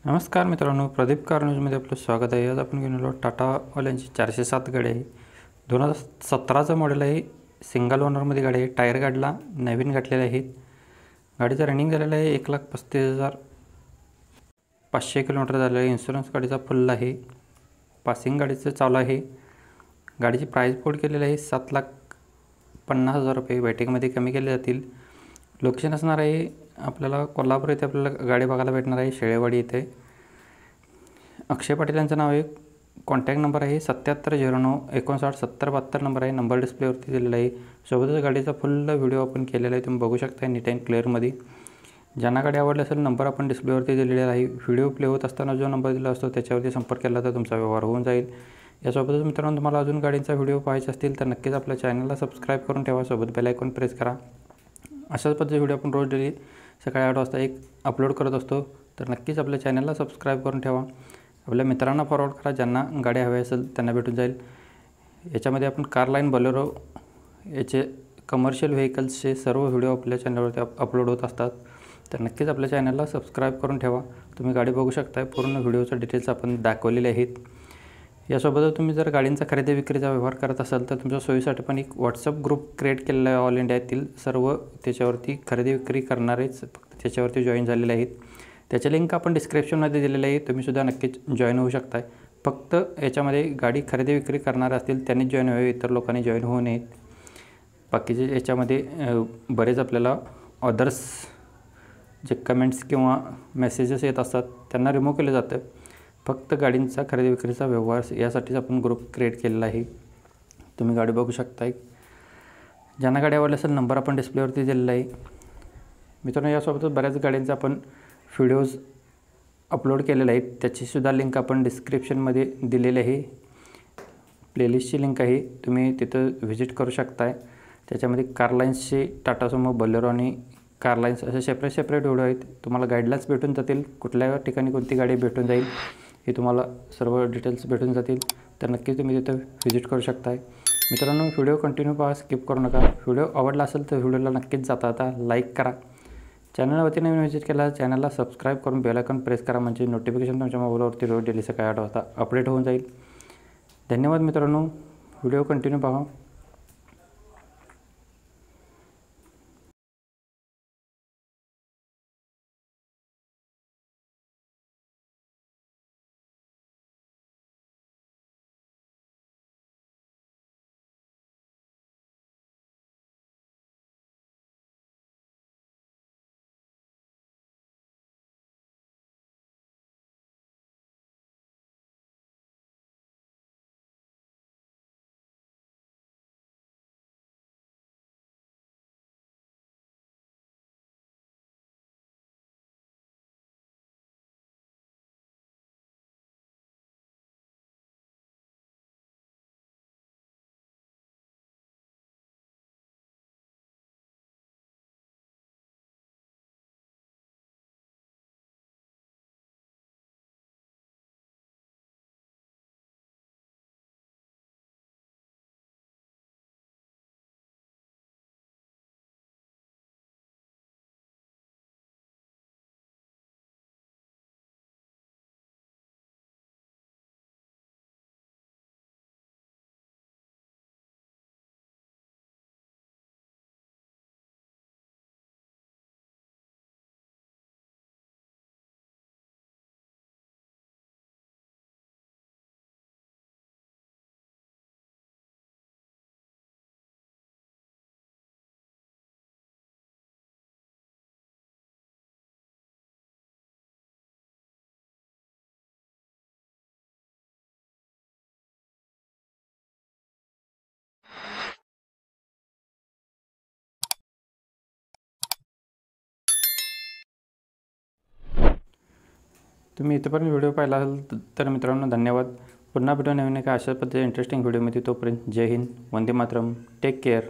नमस्कार मित्रांनो, प्रदीप कार न्यूजमध्ये आपलं स्वागत आहे। आज आपण घेऊन आलो टाटावाल्यांची 407 गाडी आहे। 2017चं मॉडेल आहे। सिंगल ओनरमध्ये गाडी आहे। टायर गाडीला नवीन घातलेले आहेत। गाडीचं रनिंग झालेलं आहे 1,35,500 किलोमीटर झालेलं आहे। इन्शुरन्स गाडीचा फुल आहे। पासिंग गाडीचं चालू आहे। गाडीची प्राइस बोर्ड केलेली आहे 7,50,000 रुपये। वेटिंगमध्ये कमी केले जातील। लोकेशन असणार आहे आपल्याला कोल्हापूर येथे आपल्याला गाडी बघायला भेटणार आहे। शेळेवाडी येथे अक्षय पाटील यांचं नाव आहे। कॉन्टॅक्ट नंबर आहे 7709597072 नंबर आहे। नंबर डिस्प्लेवरती दिलेला आहे। सोबतच गाडीचा फुल व्हिडिओ आपण केलेला आहे, तुम्ही बघू शकता नीट अँड क्लिअरमध्ये। ज्यांना गाडी आवडली असेल नंबर आपण डिस्प्लेवरती दिलेला आहे। व्हिडिओ प्ले होत असताना जो नंबर दिला असतो त्याच्यावरती संपर्क केला तर तुमचा व्यवहार होऊन जाईल। यासोबतच मित्रांनो, तुम्हाला अजून गाडींचा व्हिडिओ पाहायचे असतील तर नक्कीच आपल्या चॅनलला सबस्क्राईब करून ठेवा। सोबत बेल आयकॉन प्रेस करा। अशाच पद्धतीचे व्हिडिओ आपण रोज डेली सकाळी 8 वाजता एक अपलोड करत असतो, तर नक्कीच आपल्या चॅनलला सबस्क्राईब करून ठेवा। आपल्या मित्रांना फॉरवर्ड करा, ज्यांना गाडी हवी असेल त्यांना भेटून जाईल। याच्यामध्ये आपण कार लाईन बोलेरो याचे कमर्शियल व्हेकल्सचे सर्व व्हिडिओ आपल्या चॅनलवरती अपलोड होत असतात, तर नक्कीच आपल्या चॅनलला सबस्क्राईब करून ठेवा। तुम्ही गाडी बघू शकता, पूर्ण व्हिडिओचं डिटेल्स आपण दाखवलेले आहेत। यासोबतच तुम्ही जर गाडींचा खरेदी विक्रीचा व्यवहार करत असाल तर तुमच्या सोयीसाठी पण एक व्हॉट्सअप ग्रुप क्रिएट केलेला आहे। ऑल इंडियातील सर्व त्याच्यावरती खरेदी विक्री करणारेच फक्त त्याच्यावरती जॉईन झालेले आहेत। त्याची लिंक आपण डिस्क्रिप्शनमध्ये दिलेली आहे, तुम्हीसुद्धा नक्कीच जॉईन होऊ शकता। फक्त याच्यामध्ये गाडी खरेदी विक्री करणारे असतील त्यांनीच जॉईन व्हावे, इतर लोकांनी जॉईन होऊ नयेत। बाकीचे याच्यामध्ये बरेच आपल्याला अदर्स जे कमेंट्स किंवा मेसेजेस येत असतात त्यांना रिमूव्ह केलं जातं। फक्त गाडींचा खरेदी विक्रीचा व्यवहार यासाठीच आपण ग्रुप क्रिएट केलेला आहे, तुम्ही गाडी बघू शकता। ज्यांना गाडी आवडली असेल नंबर आपण डिस्प्लेवरती दिलेला आहे। मित्रांनो, यासोबतच बऱ्याच गाड्यांचा आपण व्हिडिओज अपलोड केलेले आहेत, त्याचीसुद्धा लिंक आपण डिस्क्रिप्शनमध्ये दिलेली आहे। प्लेलिस्टची लिंक आहे, तुम्ही तिथं व्हिजिट करू शकता। त्याच्यामध्ये कार लाईन्सचे टाटा सुमो, बोलेरो आणि कार लाईन्स असे सेपरेट व्हिडिओ आहेत। तुम्हाला गाईडलाईन्स भेटून जातील, कुठल्या ठिकाणी कोणती गाडी भेटून जाईल हे तुम्हाला सर्व डिटेल्स भेटून जातील, तर नक्कीच तुम्ही तिथं व्हिजिट करू शकता। मित्रांनो, व्हिडिओ कंटिन्यू पहा, स्किप करू नका। व्हिडिओ आवडला असेल तर व्हिडिओला नक्कीच जाता लाईक करा। चॅनलवरती नवीन व्हिजिट केला चॅनलला सबस्क्राईब करून बेल आयकॉन प्रेस करा, म्हणजे नोटिफिकेशन तुमच्या मोबाईलवरती रोज डेली सकाळी 8 वाजता अपडेट होऊन जाईल। धन्यवाद मित्रांनो, व्हिडिओ कंटिन्यू पहा। तुम्ही इथपर्यंत व्हिडिओ पाहिला असेल तर मित्रांनो धन्यवाद। पुन्हा भेटू नवीन एका अशा पद्धतीच्या इंटरेस्टिंग व्हिडिओमध्ये। तोपर्यंत जय हिंद, वंदे मातरम, टेक केअर।